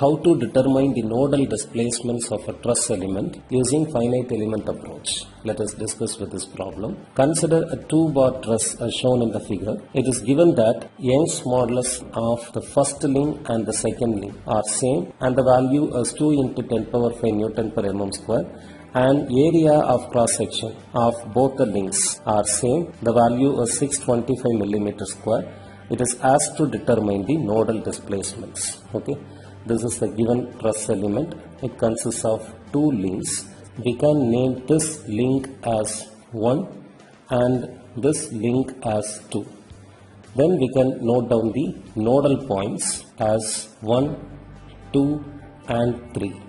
how to determine the nodal displacements of a truss element using finite element approach. Let us discuss with this problem. Consider a 2-bar truss as shown in the figure. It is given that Young's modulus of the first link and the second link are same and the value is 2 into 10 power 5 Newton per mm square, and area of cross section of both the links are same. The value is 625 millimeter square. It is asked to determine the nodal displacements. Okay. This is the given truss element. It consists of 2 links. We can name this link as 1 and this link as 2. Then we can note down the nodal points as 1, 2 and 3.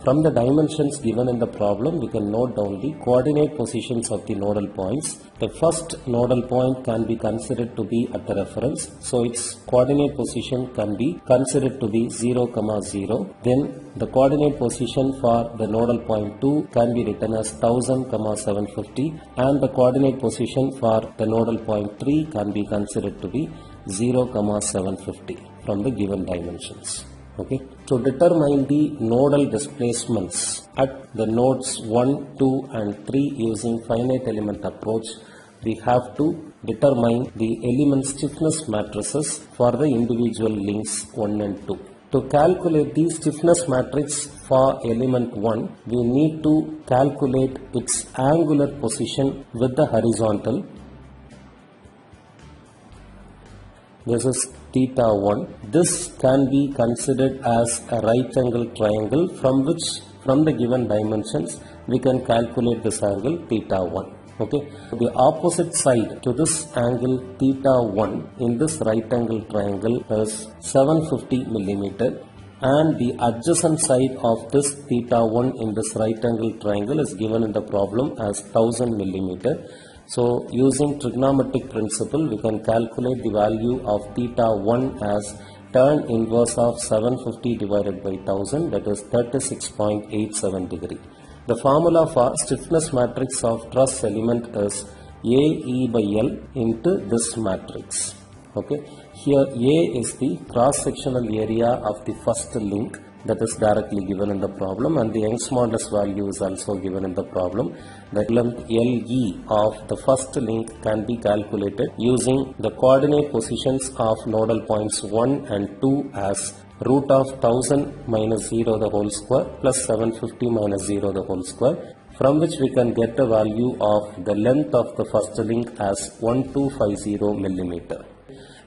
From the dimensions given in the problem, we can note down the coordinate positions of the nodal points. The first nodal point can be considered to be at the reference, so its coordinate position can be considered to be 0, 0. Then the coordinate position for the nodal point 2 can be written as 1000, 750, and the coordinate position for the nodal point 3 can be considered to be 0, 750 from the given dimensions. Okay. To determine the nodal displacements at the nodes 1, 2 and 3 using finite element approach, we have to determine the element stiffness matrices for the individual links 1 and 2. To calculate the stiffness matrix for element 1, we need to calculate its angular position with the horizontal. This is theta 1. This can be considered as a right angle triangle from which, from the given dimensions, we can calculate this angle theta 1. Okay. The opposite side to this angle theta 1 in this right angle triangle is 750 millimeter, and the adjacent side of this theta 1 in this right angle triangle is given in the problem as 1000 millimeter. So, using trigonometric principle, we can calculate the value of theta 1 as tan inverse of 750 divided by 1000, that is 36.87 degree. The formula for stiffness matrix of truss element is AE by L into this matrix. Okay. Here A is the cross-sectional area of the first link, that is directly given in the problem, and the Young's modulus value is also given in the problem. The length LE of the first link can be calculated using the coordinate positions of nodal points 1 and 2 as root of 1000 minus 0 the whole square plus 750 minus 0 the whole square, from which we can get the value of the length of the first link as 1250 millimeter.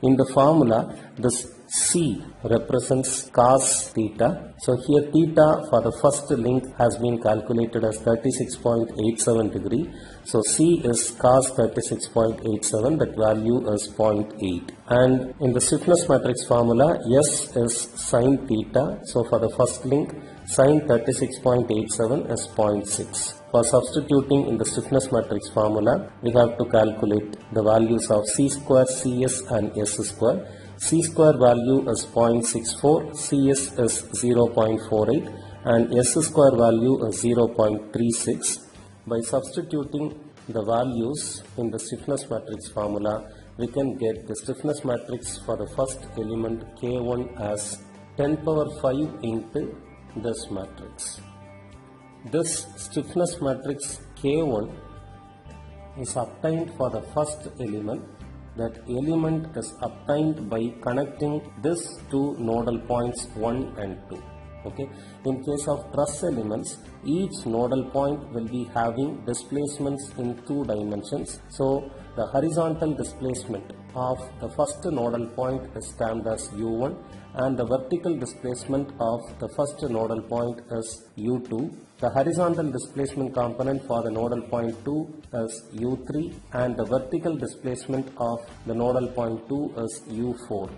In the formula, this C represents cos theta. So here theta for the first link has been calculated as 36.87 degree. So C is cos 36.87, that value is 0.8. And in the stiffness matrix formula, S is sin theta. So for the first link, sin 36.87 is 0.6. For substituting in the stiffness matrix formula, we have to calculate the values of C square, CS and S square. C square value is 0.64, CS is 0.48 and S square value is 0.36. By substituting the values in the stiffness matrix formula, we can get the stiffness matrix for the first element K1 as 10 power 5 into this matrix. This stiffness matrix K1 is obtained for the first element. That element is obtained by connecting these two nodal points 1 and 2. Okay. In case of truss elements, each nodal point will be having displacements in 2 dimensions. So, the horizontal displacement of the first nodal point is termed as U1 and the vertical displacement of the first nodal point is U2. The horizontal displacement component for the nodal point 2 is U3 and the vertical displacement of the nodal point 2 is U4.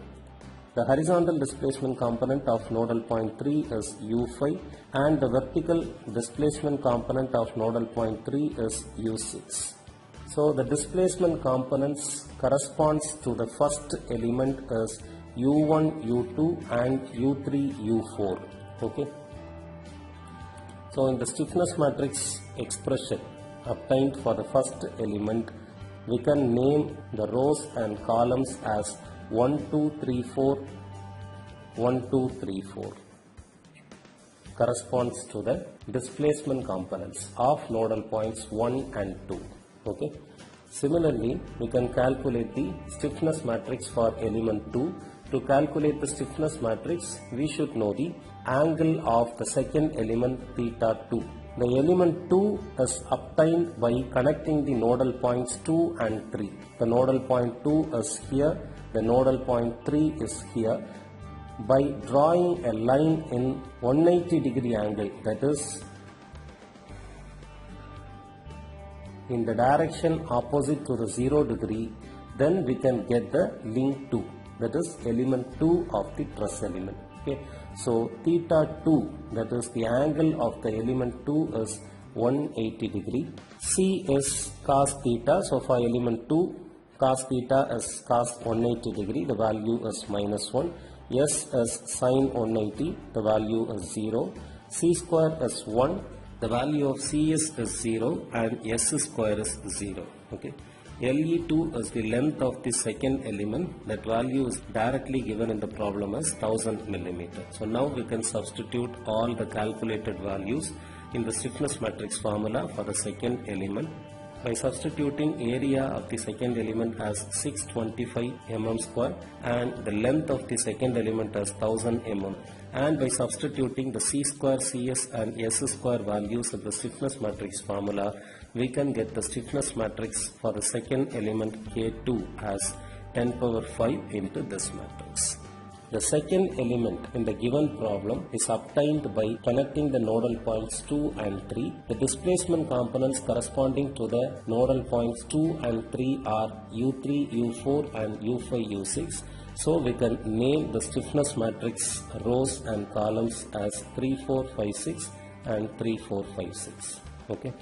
The horizontal displacement component of nodal point 3 is U5 and the vertical displacement component of nodal point 3 is U6. So the displacement components corresponds to the first element is U1, U2 and U3, U4. Okay. So in the stiffness matrix expression obtained for the first element, we can name the rows and columns as 1, 2, 3, 4, 1, 2, 3, 4. corresponds to the displacement components of nodal points 1 and 2. Okay. Similarly, we can calculate the stiffness matrix for element 2. To calculate the stiffness matrix, we should know the angle of the second element theta 2. The element 2 is obtained by connecting the nodal points 2 and 3. The nodal point 2 is here, the nodal point 3 is here. By drawing a line in 180 degree angle, that is in the direction opposite to the 0 degree, then we can get the link 2, that is element 2 of the truss element. Okay. So theta 2, that is the angle of the element 2 is 180 degree. C is cos theta, so for element 2 cos theta is cos 180 degree, the value is -1. S is sin 180, the value is 0. C square is 1, the value of Cs is 0 and S square is 0. Okay. Le2 is the length of the second element. That value is directly given in the problem as 1000 millimeter. So now we can substitute all the calculated values in the stiffness matrix formula for the second element. By substituting area of the second element as 625 mm square and the length of the second element as 1000 mm, and by substituting the C square, Cs and S square values of the stiffness matrix formula, we can get the stiffness matrix for the second element K2 as 10 power 5 into this matrix. The second element in the given problem is obtained by connecting the nodal points 2 and 3. The displacement components corresponding to the nodal points 2 and 3 are U3, U4 and U5, U6. So we can name the stiffness matrix rows and columns as 3, 4, 5, 6 and 3, 4, 5, 6. Okay.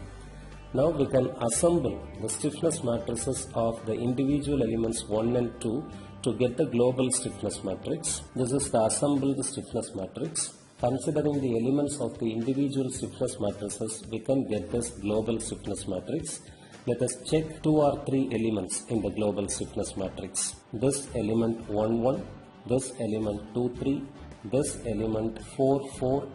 Now we can assemble the stiffness matrices of the individual elements 1 and 2 to get the global stiffness matrix. This is the assembled stiffness matrix. Considering the elements of the individual stiffness matrices, we can get this global stiffness matrix. Let us check 2 or 3 elements in the global stiffness matrix. This element 1, 1, this element 2, 3, this element 4, 4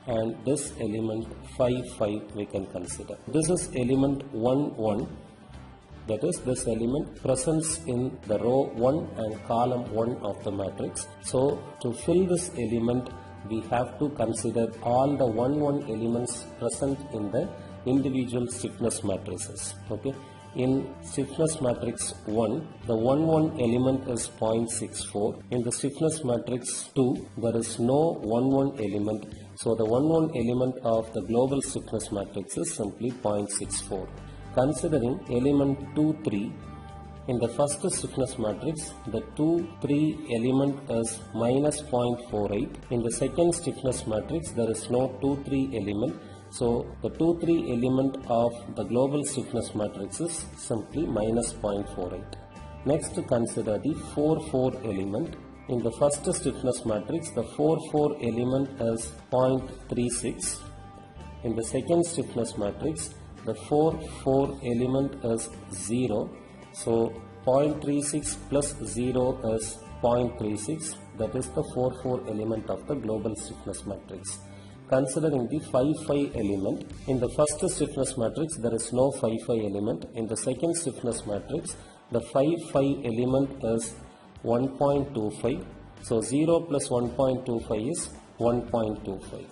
and this element 5, 5 we can consider. This is element 1, 1. That is, this element presents in the row 1 and column 1 of the matrix. So to fill this element, we have to consider all the 1, 1 elements present in the individual stiffness matrices. Okay. In stiffness matrix 1, the 1, 1 element is 0.64. In the stiffness matrix 2, there is no 1, 1 element. So the 1, 1 element of the global stiffness matrix is simply 0.64. Considering element 2, 3, in the first stiffness matrix, the 2, 3 element is minus 0.48. In the second stiffness matrix, there is no 2, 3 element. So the 2, 3 element of the global stiffness matrix is simply minus 0.48. Next, consider the 4, 4 element. In the first stiffness matrix, the 4, 4 element is 0.36. In the second stiffness matrix, the 4, 4 element is 0. So 0.36 plus 0 is 0.36. That is the 4, 4 element of the global stiffness matrix. Considering the 5, 5 element, in the first stiffness matrix there is no 5, 5 element. In the second stiffness matrix, the 5, 5 element is 1.25. So 0 plus 1.25 is 1.25.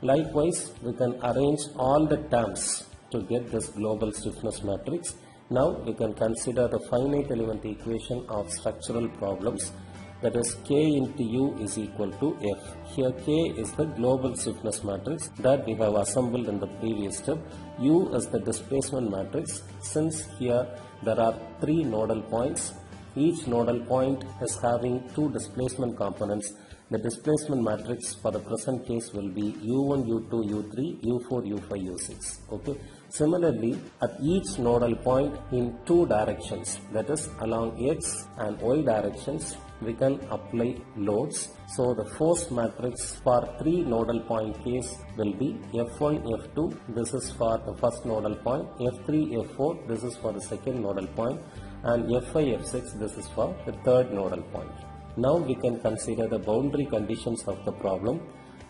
Likewise, we can arrange all the terms to get this global stiffness matrix. Now we can consider the finite element equation of structural problems, that is K into U is equal to F. Here K is the global stiffness matrix that we have assembled in the previous step. U is the displacement matrix. Since here there are 3 nodal points, each nodal point is having 2 displacement components. The displacement matrix for the present case will be U1, U2, U3, U4, U5, U6. Okay. Similarly, at each nodal point in 2 directions, that is along X and Y directions, we can apply loads. So the force matrix for 3 nodal point case will be F1, F2, this is for the first nodal point, F3, F4, this is for the second nodal point, and F5, F6, this is for the third nodal point. Now we can consider the boundary conditions of the problem.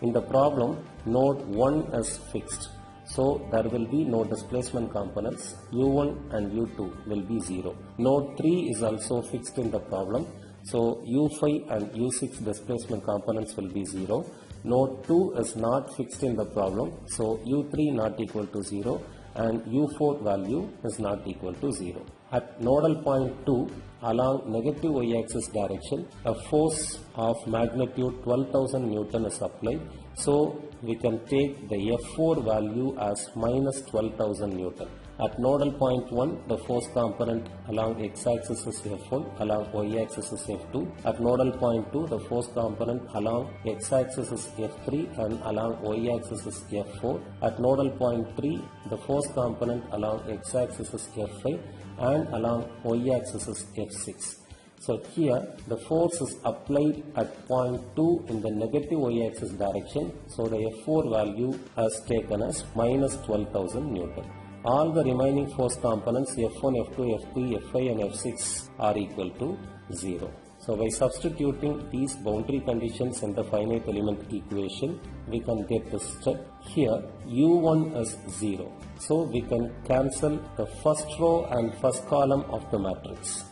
In the problem, node 1 is fixed. So there will be no displacement components. U1 and U2 will be 0. Node 3 is also fixed in the problem. So U5 and U6 displacement components will be 0. Node 2 is not fixed in the problem. So U3 not equal to 0 and U4 value is not equal to 0. At nodal point 2, along negative y-axis direction, a force of magnitude 12,000 Newton is applied. So we can take the F4 value as minus 12,000 Newton. At nodal point 1, the force component along x-axis is F1, along y-axis is F2. At nodal point 2, the force component along x-axis is F3 and along y-axis is F4. At nodal point 3, the force component along x-axis is F5 and along y-axis is F6. So here the force is applied at point 2 in the negative y-axis direction. So the F4 value is taken as minus 12,000 Newton. All the remaining force components F1, F2, F3, F5 and F6 are equal to 0. So by substituting these boundary conditions in the finite element equation, we can get this step. Here U1 is 0. So we can cancel the first row and first column of the matrix.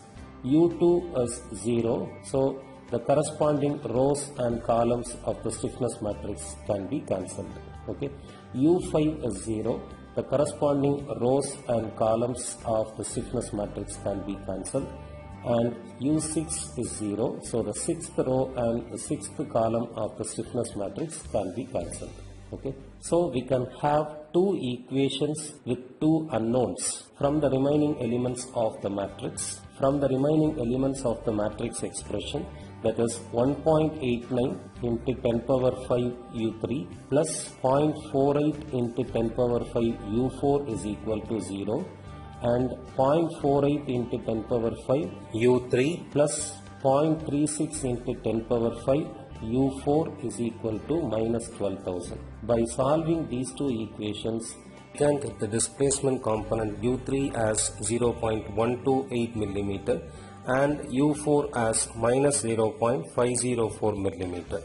U2 is 0. So the corresponding rows and columns of the stiffness matrix can be cancelled. Okay. U5 is 0. The corresponding rows and columns of the stiffness matrix can be cancelled. And U6 is 0. So the sixth row and the sixth column of the stiffness matrix can be cancelled. Okay. So we can have two equations with two unknowns from the remaining elements of the matrix. From the remaining elements of the matrix expression, that is 1.89 into 10 power 5 U3 plus 0.48 into 10 power 5 U4 is equal to 0 and 0.48 into 10 power 5 U3 plus 0.36 into 10 power 5 U4 is equal to minus 12,000. By solving these two equations, we can get the displacement component U3 as 0.128 millimeter and U4 as minus 0.504 millimeter.